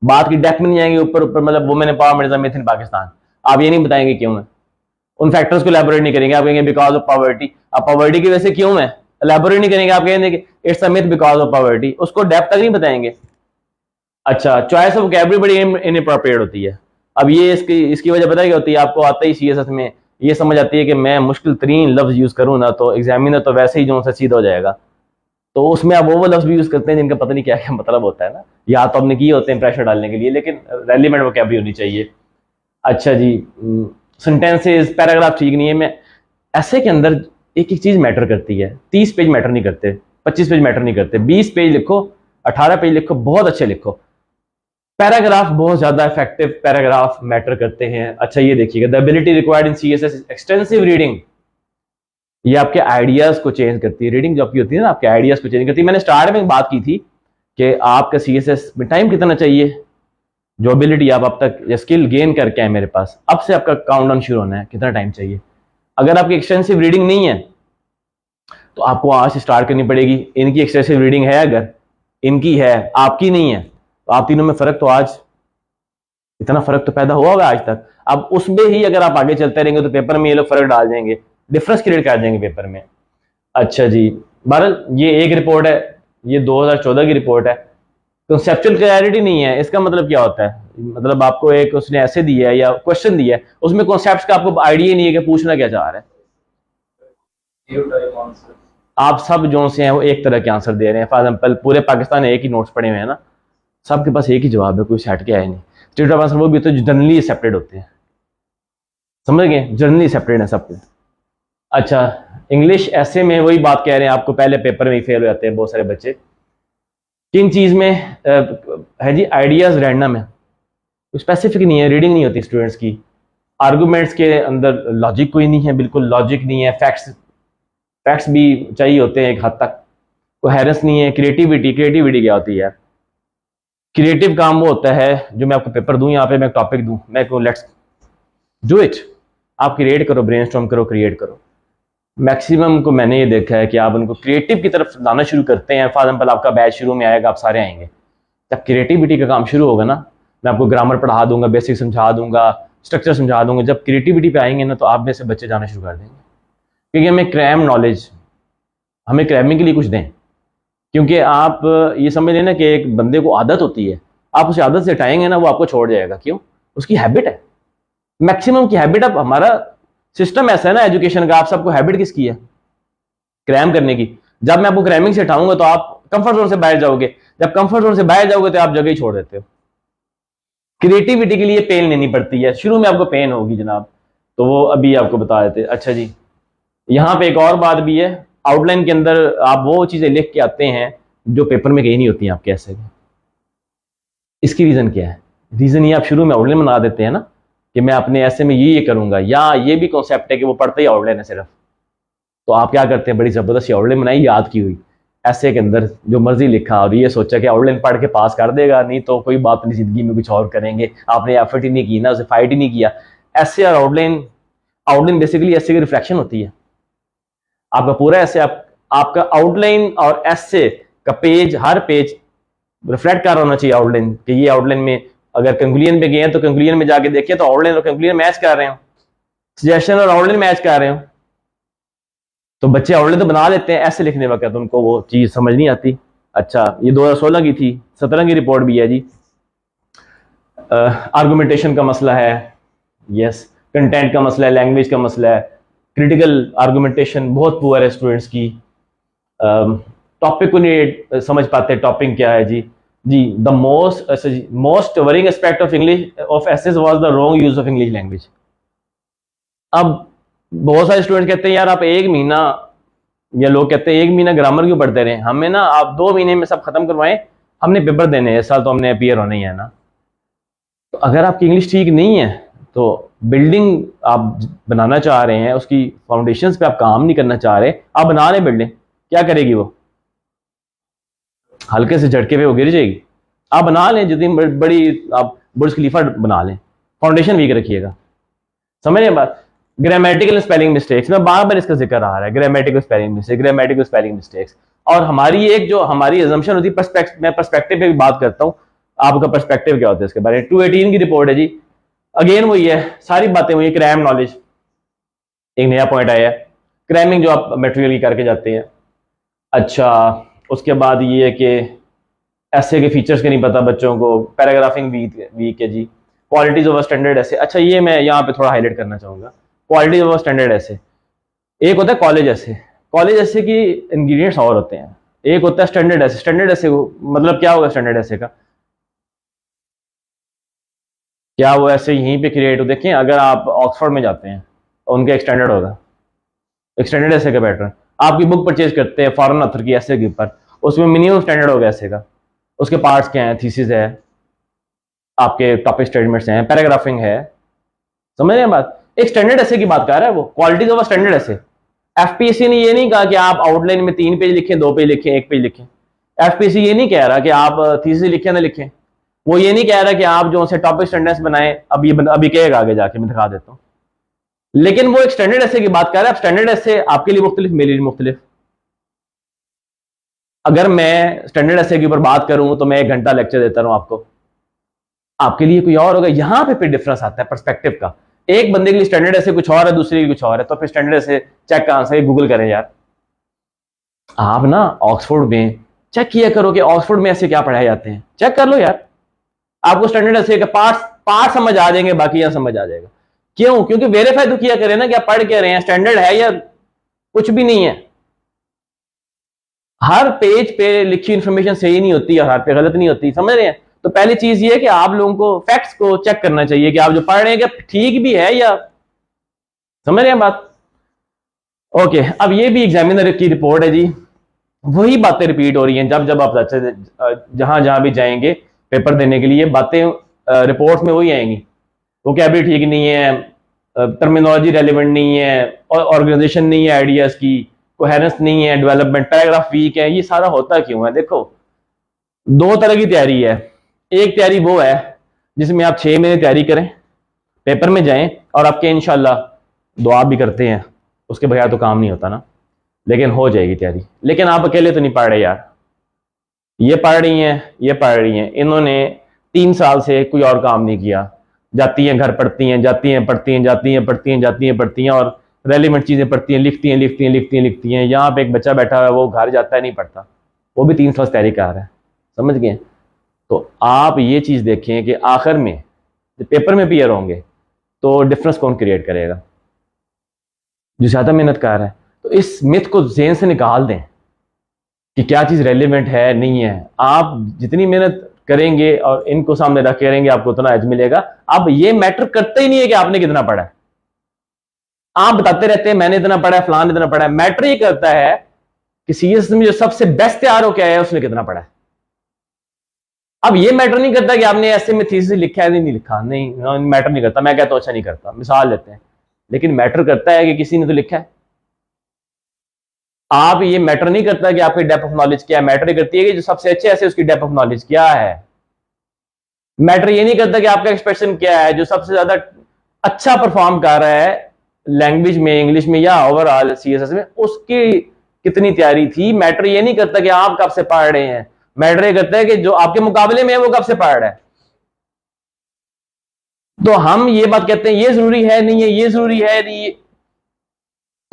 बात की डेप्थ में नहीं जाएंगे, ऊपर ऊपर, मतलब वो मैंने पावर मिर्जा मेथ इन पाकिस्तान, आप ये नहीं बताएंगे क्यों है, उन फैक्टर्स को एलैबोरेट नहीं करेंगे, आप कहेंगे बिकॉज ऑफ पॉवर्टी। अब पॉवर्टी की वजह से क्यों है, एलैबोरेट नहीं करेंगे, आप कहेंगे कि it's a myth because of poverty, उसको डेप्थ तक नहीं बताएंगे। अच्छा, चॉइस ऑफ वोकैबुलरी बड़ी इनअप्रोप्रिएट होती है। अब ये इसकी वजह पता है क्या होती है? आपको आता ही CSS में ये समझ आती है कि मैं मुश्किल तरीन लफ्ज यूज करूँ ना तो एग्जामिनर तो वैसे ही जो सा सीधा हो जाएगा, तो उसमें आप वो लफ्ज भी यूज करते हैं जिनका पता नहीं क्या क्या मतलब होता है ना, या तो आपने किए होते हैं प्रेशर डालने के लिए, लेकिन रेलिवेंट वोकैबुलरी होनी चाहिए। अच्छा जी, सेंटेंसेस, पैराग्राफ ठीक नहीं है, मैं ऐसे के अंदर एक एक चीज मैटर करती है। 30 पेज मैटर नहीं करते, 25 पेज मैटर नहीं करते, 20 पेज लिखो, 18 पेज लिखो, बहुत अच्छे लिखो। पैराग्राफ बहुत ज्यादा इफेक्टिव पैराग्राफ मैटर करते हैं। अच्छा ये देखिएगा, the ability required in CSS extensive reading, ये आपके आइडियाज को चेंज करती है। रीडिंग जो आपकी होती है ना, आपके आइडियाज को चेंज करती है। मैंने स्टार्ट में बात की थी कि आपका CSS में टाइम कितना चाहिए, जो एबिलिटी आप अब तक या स्किल गेन करके आए मेरे पास, अब से आपका काउंटडाउन शुरू होना है, कितना टाइम चाहिए। अगर आपकी एक्सटेंसिव रीडिंग नहीं है तो आपको आज से स्टार्ट करनी पड़ेगी। इनकी एक्सटेंसिव रीडिंग है, अगर इनकी है आपकी नहीं है, तो आप तीनों में फर्क तो आज इतना फर्क तो पैदा हुआ होगा आज तक। अब उसमें ही अगर आप आगे चलते रहेंगे तो पेपर में ये लोग फर्क डाल देंगे, डिफरेंस क्रिएट कर देंगे पेपर में। अच्छा जी, बहरहाल ये एक रिपोर्ट है, ये 2014 की रिपोर्ट है। कंसेप्चुअल क्लैरिटी नहीं है, इसका मतलब क्या होता है? मतलब आपको एक उसने ऐसे दिया है या क्वेश्चन दिया है, उसमें कॉन्सेप्ट का आपको आइडिया नहीं है कि पूछना क्या चाह रहा है। आप सब जो से हैं वो एक तरह के आंसर दे रहे हैं। फॉर एग्जाम्पल पूरे पाकिस्तान एक ही नोट्स पड़े हुए हैं ना, सबके पास एक ही जवाब है, कोई सेट के आया नहीं। स्टेट ऑफ आंसर वो भी होते हैं जो जनरली एक्सेप्टेड होते हैं, समझ गए? जनरली एक्सेप्टेड है सबके। अच्छा, इंग्लिश ऐसे में वही बात कह रहे हैं, आपको पहले पेपर में ही फेल हो जाते हैं बहुत सारे बच्चे। किन चीज़ में है जी, आइडियाज़ रैंडम है, स्पेसिफिक नहीं है, रीडिंग नहीं होती स्टूडेंट्स की, आर्गूमेंट्स के अंदर लॉजिक कोई नहीं है, बिल्कुल लॉजिक नहीं है, फैक्ट्स भी चाहिए होते हैं एक हद तक, कोहेरेंस नहीं है, क्रिएटिविटी क्या होती है? क्रिएटिव काम वो होता है जो मैं आपको पेपर दूं, यहाँ पे मैं टॉपिक दूं, मैं कहूँ लेट्स डू इट, आप क्रिएट करो, ब्रेनस्टॉर्म करो, क्रिएट करो। मैक्सिमम को मैंने ये देखा है कि आप उनको क्रिएटिव की तरफ लाना शुरू करते हैं। फॉर एग्जाम्पल आपका बैच शुरू में आएगा, आप सारे आएंगे, जब क्रिएटिविटी का काम शुरू होगा ना, मैं आपको ग्रामर पढ़ा दूंगा, बेसिक समझा दूंगा, स्ट्रक्चर समझा दूंगा, जब क्रिएटिविटी पे आएंगे ना तो आप में से बच्चे जाना शुरू कर देंगे, क्योंकि हमें क्रैम नॉलेज, हमें क्रैमिंग के लिए कुछ दें। क्योंकि आप ये समझ लेना कि एक बंदे को आदत होती है, आप उसे आदत से हटाएंगे ना वो आपको छोड़ जाएगा। क्यों? उसकी हैबिट है, मैक्सिमम की हैबिट। अब हमारा सिस्टम ऐसा है ना एजुकेशन का, आप सबको हैबिट किसकी है? क्रैम करने की। जब मैं आपको क्रैमिंग से हटाऊंगा तो आप कंफर्ट जोन से बाहर जाओगे, जब कंफर्ट जोन से बाहर जाओगे तो आप जगह ही छोड़ देते हो। क्रिएटिविटी के लिए पेन लेनी पड़ती है, शुरू में आपको पेन होगी जनाब, तो वो अभी आपको बता देते। अच्छा जी, यहाँ पे एक और बात भी है, आउटलाइन के अंदर आप वो चीजें लिख के आते हैं जो पेपर में कहीं नहीं होती हैं आपके ऐसे। इसकी रीजन क्या है? रीजन ये आप शुरू में आउटलाइन बना देते हैं ना कि मैं अपने ऐसे में ये करूंगा, या ये भी कॉन्सेप्ट है कि वो पढ़ते ही आउटलाइन है सिर्फ, तो आप क्या करते हैं, बड़ी जबरदस्त आउटलाइन बनाई याद की हुई, ऐसे के अंदर जो मर्जी लिखा और ये सोचा कि आउटलाइन पढ़ के पास कर देगा, नहीं तो कोई बात नहीं, जिंदगी में कुछ और करेंगे, आपने एफर्ट ही नहीं की ना, उसे फाइट ही नहीं किया। ऐसे और आउटलाइन बेसिकली ऐसे की रिफ्लेक्शन होती है। आपका पूरा ऐसे आपका आउटलाइन और ऐसे का पेज, हर पेज रिफ्लेक्ट कर होना चाहिए आउटलाइन, कि ये आउटलाइन में अगर कंक्लूजन पे गए हैं तो कंक्लूजन में जाके देखिए तो आउटलाइन और कंक्लूजन मैच कर रहे हो, सजेशन और आउटलाइन मैच कर रहे हो। तो बच्चे आउटलाइन तो बना लेते हैं, ऐसे लिखने वक्त तो उनको वो चीज समझ नहीं आती। अच्छा, ये 2016 की थी, 17 की रिपोर्ट भी है जी। आर्गुमेंटेशन का मसला है, यस, कंटेंट का मसला है, लैंग्वेज का मसला है, क्रिटिकल आर्गुमेंटेशन बहुत पुअर है स्टूडेंट्स की, टॉपिक को नहीं समझ पाते, टॉपिक क्या है जी। The most worrying aspect of English of essays was the wrong use of English language. अब बहुत सारे स्टूडेंट कहते हैं यार आप एक महीना, या लोग कहते हैं एक महीना ग्रामर क्यों पढ़ते रहे, हमें ना आप 2 महीने में सब खत्म करवाएं, हमने पेपर देने हैं इस साल, तो हमने अपीयर होना ही है ना। तो अगर आपकी इंग्लिश ठीक नहीं है तो बिल्डिंग आप बनाना चाह रहे हैं, उसकी फाउंडेशंस पे आप काम नहीं करना चाह रहे, आप बना लें बिल्डिंग, क्या करेगी वो? हल्के से झटके पे वो गिर जाएगी। आप बना लें जितनी बड़ी आप बुर्ज खलीफा बना लें, फाउंडेशन वीक रखिएगा। समझ रहे हैं बात? ग्रामेटिकल स्पेलिंग मिस्टेक्स, मैं बार बार इसका जिक्र आ रहा है, ग्रामेटिकल स्पेलिंग मिस्टेक्स। और हमारी एक जो हमारी अजम्पशन होती है, मैं पर्सपेक्टिव पे भी बात करता हूँ, आपका पर्सपेक्टिव क्या होता है इसके बारे में। 218 की रिपोर्ट है जी, अगेन वही है, सारी बातें हुई, क्रैम नॉलेज एक नया पॉइंट आया है, क्रैमिंग जो आप मटेरियल की करके जाते हैं। अच्छा, उसके बाद ये है कि ऐसे के फीचर्स के नहीं पता बच्चों को, पैराग्राफिंग वीक है जी, क्वालिटीज ऑफ स्टैंडर्ड ऐसे। अच्छा, ये मैं यहाँ पे थोड़ा हाईलाइट करना चाहूंगा, क्वालिटीज ऑफ स्टैंडर्ड ऐसे। एक होता है कॉलेज ऐसे की इंग्रेडिएंट्स और होते हैं, एक होता है स्टैंडर्ड ऐसे। स्टैंडर्ड ऐसे मतलब क्या होगा? स्टैंडर्ड ऐसे का क्या, वो ऐसे यहीं पे क्रिएट हो। देखें, अगर आप ऑक्सफोर्ड में जाते हैं तो उनका एक स्टैंडर्ड होगा, एक स्टैंडर्ड ऐसे का पैटर्न। आपकी बुक परचेज करते हैं फॉरेन ऑथर की ऐसे के ऊपर, उसमें मिनिमम स्टैंडर्ड होगा ऐसे का। उसके पार्ट्स क्या हैं? थीसिस है, आपके टॉपिक स्टेटमेंट्स हैं, पैराग्राफिंग है। समझ रहे हैं बात? एक स्टैंडर्ड ऐसे की बात कर रहा है वो, क्वालिटीज ऑफ स्टैंडर्ड ऐसे। एफपीएससी ने ये नहीं कहा कि आप आउटलाइन में 3 पेज लिखें, 2 पेज लिखें, 1 पेज लिखें। एफपीएससी ये नहीं कह रहा कि आप थीसिस लिखें ना लिखें, वो ये नहीं कह रहा कि आप जो से टॉपिक स्टैंडर्ड्स बनाएं। अभी कहेगा आगे जाके, मैं दिखा देता हूँ। लेकिन वो एक स्टैंडर्ड ऐसे की बात कर रहा है। स्टैंडर्ड ऐसे आपके लिए मुख्तलिफ, मेरे लिए मुख्तलिफ। अगर मैं स्टैंडर्ड ऐसे के ऊपर बात करूं तो मैं 1 घंटा लेक्चर देता रहूं आपको, आपके लिए कोई और होगा। यहां पे फिर डिफरेंस आता है पर्सपेक्टिव का। एक बंदे के लिए स्टैंडर्ड ऐसे कुछ और है, दूसरे के लिए कुछ और है, तो फिर स्टैंडर्ड ऐसे चेक कहां से? गूगल करें यार। आप ना ऑक्सफोर्ड में चेक किया करो कि ऑक्सफोर्ड में ऐसे क्या पढ़ाए जाते हैं, चेक कर लो यार, आपको स्टैंडर्ड ऐसे का पार्ट समझ आ जाएंगे, बाकी यहां समझ आ जाएगा। क्यों? क्योंकि वेरीफाई तो किया करें ना कि आप पढ़ के रहे हैं, स्टैंडर्ड है या कुछ भी नहीं है। हर पेज पे लिखी इंफॉर्मेशन सही नहीं होती और हर पे गलत नहीं होती, समझ रहे हैं? तो पहली चीज ये है कि आप लोगों को फैक्ट्स को चेक करना चाहिए कि आप जो पढ़ रहे हैं क्या ठीक भी है, या समझ रहे हैं बात? ओके, अब ये भी एग्जामिनर की रिपोर्ट है जी, वही बातें रिपीट हो रही हैं जब जब आप जहां जहां भी जाएंगे पेपर देने के लिए, बातें रिपोर्ट में वही आएंगी। वो क्या भी ठीक नहीं है, टर्मिनोलॉजी रेलिवेंट नहीं है, ऑर्गेनाइजेशन नहीं है, आइडियाज की कोहेरेंस नहीं है, डेवलपमेंट पैराग्राफ वीक है। ये सारा होता क्यों है? देखो, दो तरह की तैयारी है। एक तैयारी वो है जिसमें आप 6 महीने तैयारी करें, पेपर में जाएं और आपके इंशाल्लाह दुआ भी करते हैं, उसके बगैर तो काम नहीं होता ना, लेकिन हो जाएगी तैयारी। लेकिन आप अकेले तो नहीं पढ़ रहे यार, ये पढ़ रही हैं, ये पढ़ रही हैं, इन्होंने 3 साल से कोई और काम नहीं किया, जाती हैं घर पढ़ती हैं, जाती हैं पढ़ती हैं, जाती हैं पढ़ती हैं, जाती हैं पढ़ती हैं और रेलिवेंट चीज़ें पढ़ती हैं, लिखती हैं लिखती हैं लिखती हैं लिखती हैं। यहाँ पे एक बच्चा बैठा हुआ है, वो घर जाता है नहीं पढ़ता, वो भी 3 साल से तैयारी कर रहा है। समझ गए? तो आप ये चीज़ देखें कि आखिर में जब पेपर में क्लियर होंगे तो डिफरेंस कौन क्रिएट करेगा? जो ज़्यादा मेहनत कर रहा है। तो इस मिथ को ज़हन से निकाल दें कि क्या चीज़ रेलिवेंट है नहीं है। आप जितनी मेहनत करेंगे और इनको सामने रख करेंगे, आपको उतना एज मिलेगा। अब ये मैटर करता ही नहीं है कि आपने कितना पढ़ा है। आप बताते रहते हैं मैंने इतना पढ़ा है, फलान इतना पढ़ा है। मैटर ये करता है कि सीएस में जो सबसे बेस्ट तैयार हो क्या है, उसने कितना पढ़ा है। अब ये मैटर नहीं करता कि आपने ऐसे में थीसिस लिखा है नहीं लिखा, नहीं मैटर नहीं करता। मैं कहता हूं अच्छा नहीं करता, मिसाल लेते हैं। लेकिन मैटर करता है कि किसी ने तो लिखा है। आप ये मैटर नहीं करता कि आपकी डेप्थ ऑफ नॉलेज क्या है, मैटर ये करती है कि जो सबसे अच्छे ऐसे उसकी डेप्थ ऑफ नॉलेज क्या है। मैटर ये नहीं करता कि आपका एक्सप्रेशन क्या है, जो सबसे ज्यादा अच्छा परफॉर्म कर रहा है लैंग्वेज में, इंग्लिश में या ओवरऑल सीएसएस में, उसकी कितनी तैयारी थी। मैटर ये नहीं करता कि आप कब से पढ़ रहे हैं, मैटर ये करता है कि जो आपके मुकाबले में है वो कब से पढ़ रहा है। तो हम ये बात कहते हैं ये जरूरी है नहीं है, ये जरूरी है नहीं,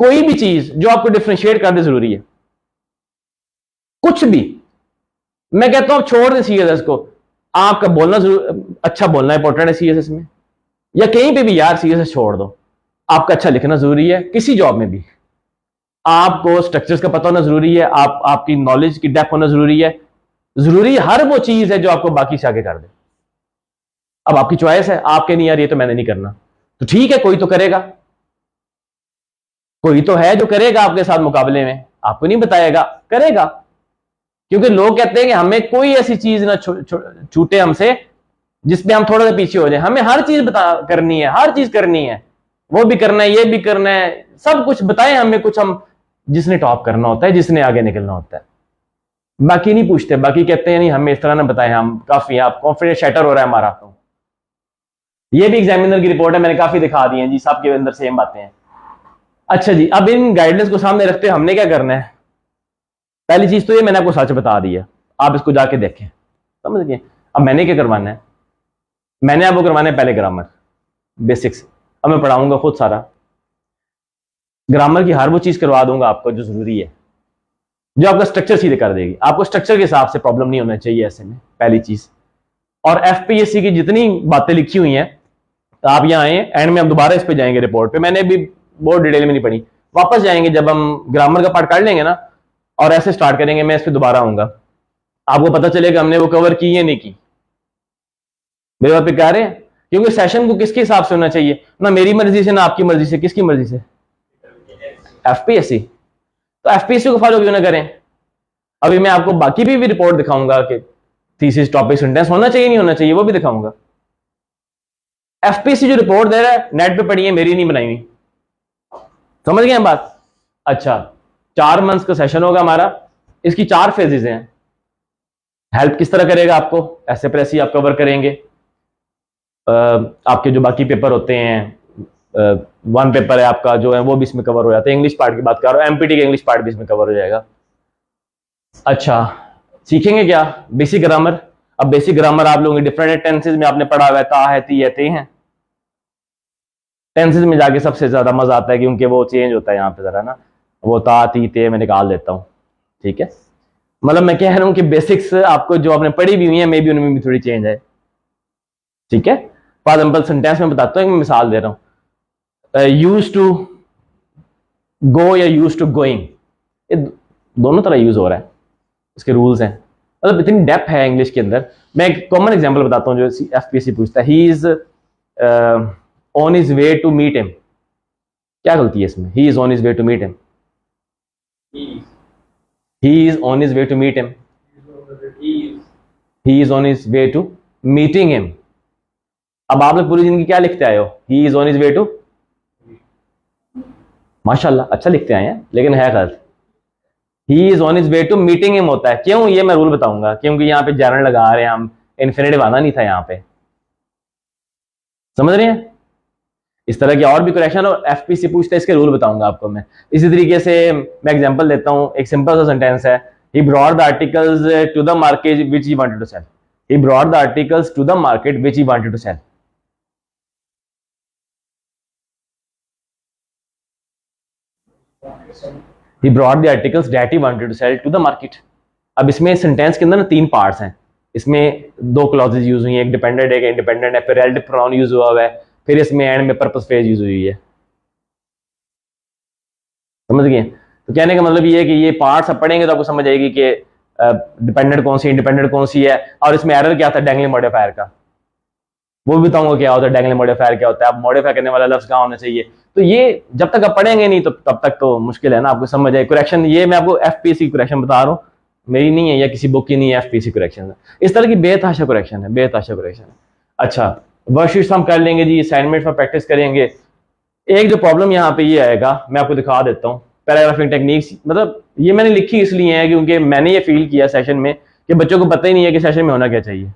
कोई भी चीज जो आपको डिफरेंशिएट कर दे जरूरी है। कुछ भी, मैं कहता हूं छोड़ दें सीएसएस को, आपका बोलना अच्छा बोलना इंपॉर्टेंट है सीएसएस में, या कहीं पे भी यार सीएसएस छोड़ दो। आपका अच्छा लिखना जरूरी है, किसी जॉब में भी आपको स्ट्रक्चर्स का पता होना जरूरी है, आपकी नॉलेज की डेप्थ होना जरूरी है। जरूरी हर वो चीज है जो आपको बाकी से आगे कर दे। अब आपकी चॉइस है, आपके नहीं यार ये तो मैंने नहीं करना, तो ठीक है, कोई तो करेगा, कोई तो है जो करेगा आपके साथ मुकाबले में, आपको नहीं बताएगा, करेगा। क्योंकि लोग कहते हैं कि हमें कोई ऐसी चीज ना छूटे हमसे जिसमें हम थोड़ा सा पीछे हो जाए। हमें हर चीज करनी है, हर चीज करनी है, वो भी करना है, ये भी करना है, सब कुछ बताएं हमें कुछ, हम जिसने टॉप करना होता है, जिसने आगे निकलना होता है। बाकी नहीं पूछते, बाकी कहते हैं नहीं हमें इस तरह ना बताएं, हम काफी आप कॉन्फिडेंस शैटर हो रहा है हमारा। तो ये भी एग्जामिनर की रिपोर्ट है, मैंने काफी दिखा दी है जी, सबके अंदर सेम बातें हैं। अच्छा जी, अब इन गाइडलाइंस को सामने रखते हुए हमने क्या करना है? पहली चीज तो ये मैंने आपको सच बता दी है, आप इसको जाके देखें, समझ गए। अब मैंने क्या करवाना है? मैंने आपको करवाना है पहले ग्रामर बेसिक्स। अब मैं पढ़ाऊंगा खुद सारा ग्रामर की, हर वो चीज करवा दूंगा आपको जो जरूरी है, जो आपका स्ट्रक्चर सीधे कर देगी। आपको स्ट्रक्चर के हिसाब से प्रॉब्लम नहीं होना चाहिए ऐसे में, पहली चीज। और एफपीएससी की जितनी बातें लिखी हुई हैं, तो आप यहाँ आए, एंड में हम दोबारा इस पे जाएंगे रिपोर्ट पे, मैंने भी बहुत डिटेल में नहीं पढ़ी, वापस जाएंगे जब हम ग्रामर का पार्ट कर लेंगे ना, और ऐसे स्टार्ट करेंगे, मैं इस पे दोबारा आऊंगा, आपको पता चलेगा हमने वो कवर की या नहीं की। मेरे बात पे कह रहे हैं? क्योंकि सेशन को किसके हिसाब से होना चाहिए, ना मेरी मर्जी से ना आपकी मर्जी से, किसकी मर्जी से? एफपीएससी। तो एफपीएससी को फॉलो क्यों ना करें? अभी मैं आपको बाकी भी रिपोर्ट दिखाऊंगा कि थीसिस टॉपिक सेंटेंस होना चाहिए नहीं होना चाहिए, वो भी दिखाऊंगा। एफपीएससी जो रिपोर्ट दे रहा है नेट पे पढ़ी है, मेरी नहीं बनाई हुई, समझ गए बात? अच्छा, 4 मंथ्स का सेशन होगा हमारा, इसकी 4 फेजेस हैं। हेल्प किस तरह करेगा आपको, ऐसे पर ऐसे आप कवर करेंगे। आपके जो बाकी पेपर होते हैं, 1 पेपर है आपका जो है वो भी इसमें कवर हो जाता है। इंग्लिश पार्ट की बात कर रहा हूं, एमपीटी का इंग्लिश पार्ट भी इसमें कवर हो जाएगा। अच्छा, सीखेंगे क्या? Basic grammar. अब बेसिक ग्रामर आप लोगों के डिफरेंट टेंसेज में आपने पढ़ा हुआ है, ता है, ती है, ते हैं। टेंसेज में जाके सबसे ज्यादा मजा आता है क्योंकि वो चेंज होता है यहाँ पे जरा ना, वो ता ती ते मैं निकाल देता हूँ, ठीक है। मतलब मैं कह रहा हूँ कि बेसिक्स आपको जो आपने पढ़ी भी हुई है, मे बी उनमें भी थोड़ी चेंज है, ठीक है। फॉर एग्जाम्पल सेंटेंस में बताता हूँ, मैं मिसाल दे रहा हूँ, यूज टू गो या यूज टू गोइंग, ये दोनों तरह यूज हो रहा है, इसके रूल्स हैं। मतलब इतनी डेप्थ है इंग्लिश के अंदर। मैं एक कॉमन एग्जांपल बताता हूँ जो एफपीएससी पूछता है, he is on his way to meet him. क्या गलती है इसमें? He is on his way to meet him, he is on his way to meet him, he is on his way to meeting him. अब आप लोग पूरी जिंदगी क्या लिखते आए हो? He is on his way to, माशाल्लाह अच्छा लिखते आए हैं, लेकिन है गलत। He is on his way to meeting him होता है। क्यों? ये मैं रूल बताऊंगा, क्योंकि यहाँ पे जर्नल लगा रहे हैं हम, इन्फिनेटिव आना नहीं था यहाँ पे, समझ रहे हैं? इस तरह के और भी क्वेश्चन और एफपीसी पूछते हैं, इसके रूल बताऊंगा आपको मैं। इसी तरीके से मैं एग्जांपल देता हूं, एक सिंपल सा सेंटेंस है, he brought the articles to the market which he wanted to sell. He brought the articles to the market which he wanted to sell. He brought the articles that he wanted to sell to the market. अब इसमें sentence के अंदर ना 3 parts हैं, इसमें 2 clauses use हुई हैं, एक डिपेंडेंट है एक इंडिपेंडेंट है, फिर रिलेटिव प्रोनाउन यूज हुआ है, फिर इसमें एंड में पर्पस फ्रेज यूज हुई है। समझ गए? तो कहने का मतलब ये है कि ये पार्ट्स आप पढ़ेंगे तो आपको समझ आएगी कि डिपेंडेंट कौन सी इंडिपेंडेंट कौन सी है, और इसमें एरर क्या था डैंगलिंग मॉडिफायर का, वो भी बताऊंगा क्या होता है डैंगलिंग मॉडिफायर क्या होता है, आप मॉडिफाई करने वाला लफ्ज कहाँ होना चाहिए। तो ये जब तक आप पढ़ेंगे नहीं तो तब तक तो मुश्किल है ना, आपको समझ आए। करेक्शन ये मैं आपको एफपीसी करेक्शन बता रहा हूँ, मेरी नहीं है या किसी बुक की नहीं है, एफपीसी करेक्शन। इस तरह की बेतहाशा करेक्शन है, बेतहाशा करेक्शन है। अच्छा, वर्कशीट्स हम कर लेंगे जी, असाइनमेंट पर प्रैक्टिस करेंगे। एक जो प्रॉब्लम यहाँ पे ये आएगा, मैं आपको दिखा देता हूँ, पैराग्राफिंग टेक्निक्स, मतलब ये मैंने लिखी इसलिए है क्योंकि मैंने ये फील किया सेशन में कि बच्चों को पता ही नहीं है कि सेशन में होना क्या चाहिए।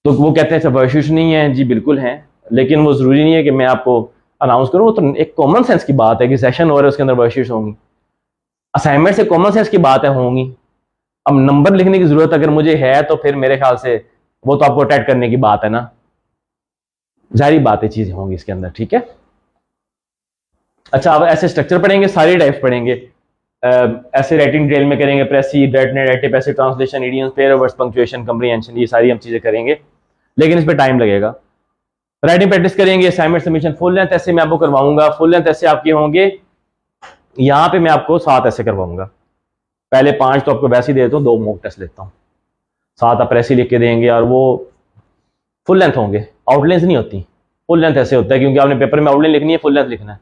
तो वो कहते हैं सब वर्कशीट्स नहीं है, जी बिल्कुल है, लेकिन वो जरूरी नहीं है कि मैं आपको अनाउंस करूँ। वो तो एक कॉमन सेंस की बात है कि सेशन हो रहा है उसके अंदर वर्कशीट्स होंगी, असाइनमेंट से कॉमन सेंस की बात है होंगी। अब नंबर लिखने की जरूरत अगर मुझे है तो फिर मेरे ख्याल से वो तो आपको अटैच करने की बात है ना, जाहिर बात है चीजें होंगी इसके अंदर, ठीक है। अच्छा, अब ऐसे स्ट्रक्चर पढ़ेंगे, सारी टाइप्स पढ़ेंगे, ऐसे राइटिंग ड्रिल में करेंगे, precis, directive, passive translation, idioms, pair of words, punctuation, comprehension, ये सारी हम चीजें करेंगे, लेकिन इस पर टाइम लगेगा। राइटिंग प्रैक्टिस करेंगे, असाइनमेंट सबमिशन, फुल लेंथ ऐसे मैं आपको करवाऊंगा। फुल लेंथ ऐसे आपके होंगे, यहाँ पे मैं आपको 7 ऐसे करवाऊंगा, पहले 5 तो आपको वैसे ही देता हूँ, 2 मॉक टेस्ट लेता हूँ, 7 आप ऐसे लिख के देंगे, और वो फुल लेंथ होंगे, आउटलाइंस नहीं होती। फुल लेंथ ऐसे होता है क्योंकि आपने पेपर में आउटलाइन लिखनी है, फुल लेंथ लिखना है,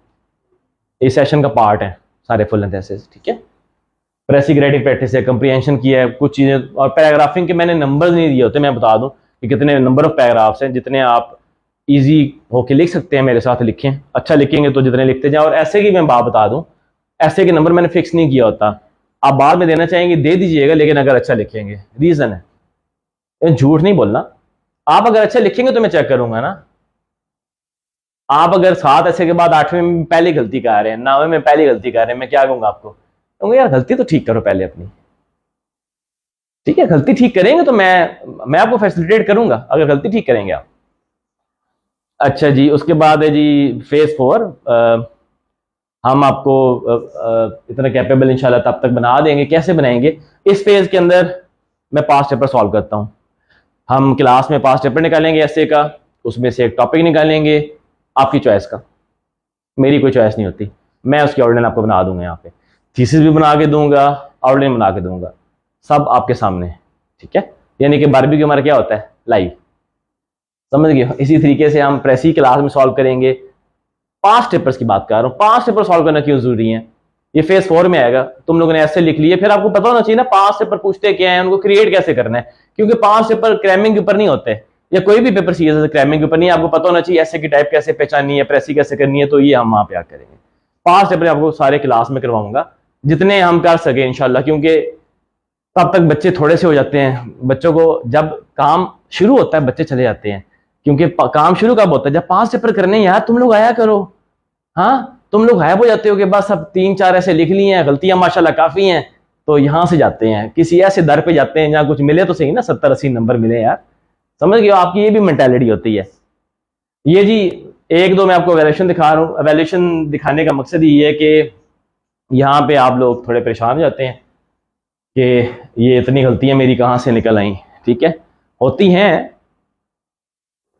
इस सेशन का पार्ट है सारे फुल लेंथ ऐसे, ठीक है। प्रेसी की राइटिंग प्रैक्टिस है, कंप्रीहेंशन की है कुछ चीजें, और पैराग्राफिंग के मैंने नंबर नहीं दिए होते, मैं बता दूं कि कितने नंबर ऑफ पैराग्राफ्स हैं, जितने आप इजी होके लिख सकते हैं मेरे साथ लिखें, अच्छा लिखेंगे तो जितने लिखते जाए। और ऐसे की मैं बात बता दूं, ऐसे के नंबर मैंने फिक्स नहीं किया होता, आप बाद में देना चाहेंगे दे दीजिएगा, लेकिन अगर अच्छा लिखेंगे, रीजन है, झूठ नहीं बोलना, आप अगर अच्छा लिखेंगे तो मैं चेक करूंगा ना। आप अगर 7 ऐसे के बाद 8वें में पहली गलती कर रहे हैं, 9वें में पहली गलती कर रहे हैं, मैं क्या कहूंगा आपको? कहूंगा यार गलती तो ठीक करो पहले अपनी, ठीक है। गलती ठीक करेंगे तो मैं आपको फैसिलिटेट करूंगा अगर गलती ठीक करेंगे आप। अच्छा जी, उसके बाद है जी फेज 4, हम आपको इतना कैपेबल इंशाल्लाह तब तक बना देंगे। कैसे बनाएंगे? इस फेज के अंदर मैं पास्ट पेपर सॉल्व करता हूं, हम क्लास में पास्ट पेपर निकालेंगे ऐसे का, उसमें से एक टॉपिक निकालेंगे आपकी चॉइस का, मेरी कोई चॉइस नहीं होती, मैं उसकी आउटलाइन आपको बना दूंगा, यहाँ पे थीसिस भी बना के दूंगा, आउटलाइन बना के दूंगा, सब आपके सामने, ठीक है। यानी कि बारहवीं की हमारा क्या होता है, लाइव, समझ गए। इसी तरीके से हम प्रेसी क्लास में सॉल्व करेंगे। पास्ट पेपर्स की बात कर रहा हूँ, पास्ट पेपर सॉल्व करना क्यों जरूरी है, ये फेज 4 में आएगा। तुम लोगों ने ऐसे लिख लिए, फिर आपको पता होना चाहिए ना पास्ट पेपर पूछते क्या है, उनको क्रिएट कैसे करना है, क्योंकि पास्ट पेपर क्रैमिंग के ऊपर नहीं होते, या कोई भी पेपर सीरियस क्रैमिंग के ऊपर नहीं, आपको पता होना चाहिए ऐसे की टाइप कैसे पहचाननी है, प्रेसी कैसे करनी है, तो ये हम वहां पे आकर करेंगे। पास्ट पेपर आपको सारे क्लास में करवाऊंगा, जितने हम कर सके इंशाल्लाह, क्योंकि तब तक बच्चे थोड़े से हो जाते हैं, बच्चों को जब काम शुरू होता है बच्चे चले जाते हैं, क्योंकि काम शुरू कब होता है, जब पास्ट पेपर करने यार तुम लोग आया करो, हाँ तुम लोग गायब हो जाते हो कि बस अब 3-4 ऐसे लिख लिए हैं, गलतियां माशाल्लाह काफी हैं, तो यहां से जाते हैं किसी ऐसे दर पे जाते हैं जहां कुछ मिले तो सही ना, 70-80 नंबर मिले यार, समझ गए। आपकी ये भी मेंटालिटी होती है। ये जी 1-2 मैं आपको वैल्यूएशन दिखा रहा हूँ। वैल्यूएशन दिखाने का मकसद ये है कि यहाँ पे आप लोग थोड़े परेशान हो जाते हैं कि ये इतनी गलतियां मेरी कहाँ से निकल आई, ठीक है, होती हैं,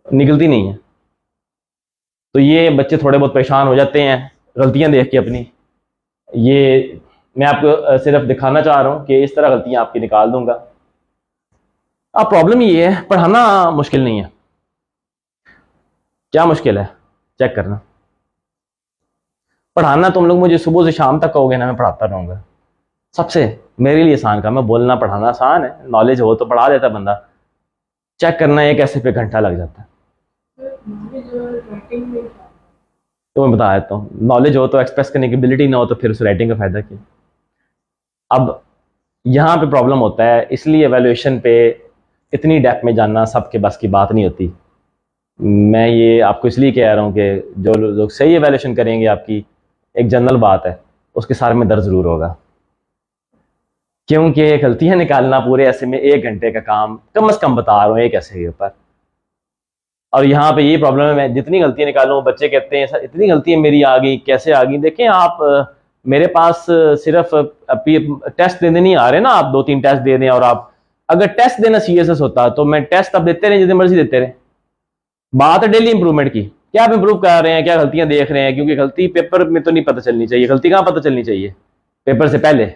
निकलती नहीं है, तो ये बच्चे थोड़े बहुत परेशान हो जाते हैं गलतियां देख के अपनी। ये मैं आपको सिर्फ दिखाना चाह रहा हूँ कि इस तरह गलतियां आपकी निकाल दूंगा। अब प्रॉब्लम ये है, पढ़ाना मुश्किल नहीं है। क्या मुश्किल है चेक करना, पढ़ाना तुम लोग मुझे सुबह से शाम तक कहोगे ना, मैं पढ़ाता रहूंगा, सबसे मेरे लिए आसान काम है, बोलना पढ़ाना आसान है, नॉलेज हो तो पढ़ा देता बंदा, चेक करना एक ऐसे पे घंटा लग जाता है। तो मैं बता देता हूँ, नॉलेज हो तो एक्सप्रेस करने की एबिलिटी ना हो तो फिर उस राइटिंग का फायदा क्या। अब यहाँ पे प्रॉब्लम होता है, इसलिए एवेल्यूएशन पे इतनी डेप्थ में जानना सबके बस की बात नहीं होती। मैं ये आपको इसलिए कह रहा हूँ कि जो लोग सही एवेल्यूएशन करेंगे, आपकी एक जनरल बात है, उसके सारे में दर्द ज़रूर होगा, क्योंकि गलतियाँ निकालना पूरे ऐसे में 1 घंटे का काम कम से कम बता रहा हूँ एक ऐसे के ऊपर। और यहाँ पे ये प्रॉब्लम है, मैं जितनी गलतियाँ निकालूँ बच्चे कहते हैं सर इतनी गलतियाँ मेरी आ गई, कैसे आ गई। देखें आप, मेरे पास सिर्फ टेस्ट देने नहीं आ रहे ना, आप 2-3 टेस्ट दे दें, और आप अगर टेस्ट देना CSS होता तो मैं टेस्ट अब देते रहे जितने मर्जी देते रहे। बात है डेली इंप्रूवमेंट की, क्या आप इंप्रूव कर रहे हैं, क्या गलतियां देख रहे हैं, क्योंकि गलती पेपर में तो नहीं पता चलनी चाहिए, गलती कहाँ पता चलनी चाहिए, पेपर से पहले।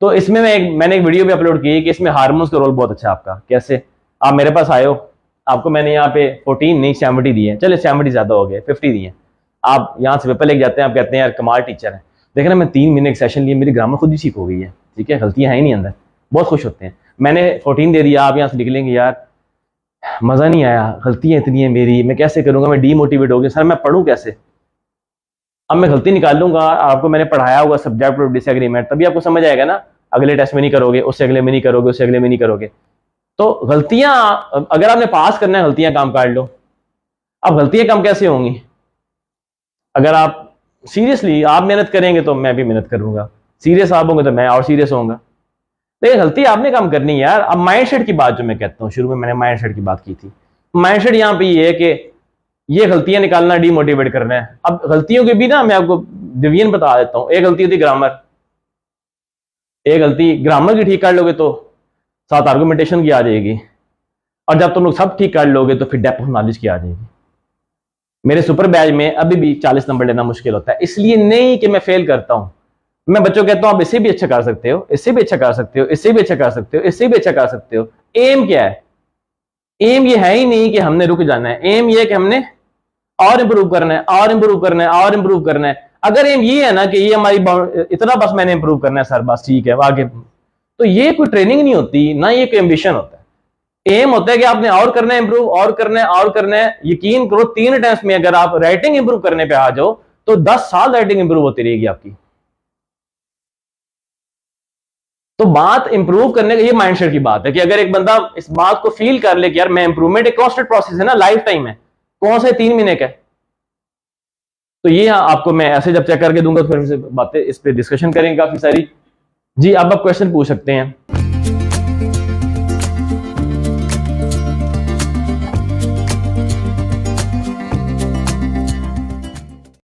तो इसमें मैंने एक वीडियो भी अपलोड की कि इसमें हार्मोन्स का रोल बहुत अच्छा है आपका। कैसे, आप मेरे पास आए हो, आपको मैंने यहाँ पे 14 नहीं 70 दिए, चले 70 ज्यादा हो गए, 50 दिए, आप यहाँ से पेपर लेके जाते हैं, आप कहते हैं यार कमाल टीचर है, देख ना मैं 3 महीने का सेशन लिए, मेरी ग्रामर खुद ही ठीक हो गई है, ठीक है, गलतियां हैं ही नहीं अंदर, बहुत खुश होते हैं। मैंने 14 दे दिया, आप यहाँ से निकलेंगे यार मजा नहीं आया, गलतियां इतनी है मेरी, मैं कैसे करूंगा, मैं डीमोटिवेट हो गया, सर मैं पढ़ूं कैसे। अब मैं गलती निकाल लूंगा, आपको मैंने पढ़ाया होगा सब्जेक्ट ऑफ डिसएग्रीमेंट, तभी आपको समझ आएगा ना, अगले टेस्ट में नहीं करोगे, उससे अगले में नहीं करोगे, उससे अगले में नहीं करोगे। तो गलतियां, अगर आपने पास करना है गलतियां काम काट लो। अब गलतियां कम कैसे होंगी, अगर आप सीरियसली आप मेहनत करेंगे तो मैं भी मेहनत करूंगा, सीरियस आप होंगे तो मैं और सीरियस होऊंगा। तो ये गलती आपने कम करनी है यार। अब माइंडसेट की बात जो मैं कहता हूँ, शुरू में मैंने माइंडसेट की बात की थी, माइंडसेट यहाँ पे ये है कि ये गलतियां निकालना डीमोटिवेट करना है। अब गलतियों के भी ना मैं आपको डिवीजन बता देता हूँ। एक गलती होती ग्रामर, एक गलती ग्रामर की ठीक कर लोगे तो साथ आर्गुमेंटेशन की आ जाएगी, और जब तुम लोग सब ठीक कर लोगे तो फिर डेप्थ ऑफ नॉलेज की आ जाएगी। मेरे सुपर बैच में अभी भी 40 नंबर लेना मुश्किल होता है, इसलिए नहीं कि मैं फेल करता हूं, मैं बच्चों को कहता हूं आप इससे भी अच्छा कर सकते हो, इससे भी अच्छा कर सकते हो, इससे भी अच्छा कर सकते हो, इससे भी अच्छा कर सकते हो। एम क्या है, एम ये है ही नहीं कि हमने रुक जाना है, एम ये है कि हमने और इंप्रूव करना है, और इंप्रूव करना है, और इंप्रूव करना है। अगर एम ये है ना कि ये हमारी इतना बस मैंने इंप्रूव करना है सर, बस ठीक है आगे, तो ये कोई ट्रेनिंग नहीं होती ना, ये कोई एम्बिशन होता है। एम होता है कि आपने और करना है, इंप्रूव और करना है, और करना है। यकीन करो 3 अटेम्प्ट में अगर आप राइटिंग इंप्रूव करने पे आ जाओ तो 10 साल राइटिंग इंप्रूव होती रहेगी आपकी। तो बात इंप्रूव करने का, ये माइंडसेट की बात है कि अगर एक बंदा इस बात को फील कर ले कि यार मैं इंप्रूवमेंट एक कॉन्स्टेंट प्रोसेस है ना, लाइफ टाइम है, कौन से 3 महीने का है, तो ये आपको मैं ऐसे जब चेक करके दूंगा तो फिर बातें इस पे डिस्कशन करेंगे काफी सारी। जी अब आप क्वेश्चन पूछ सकते हैं।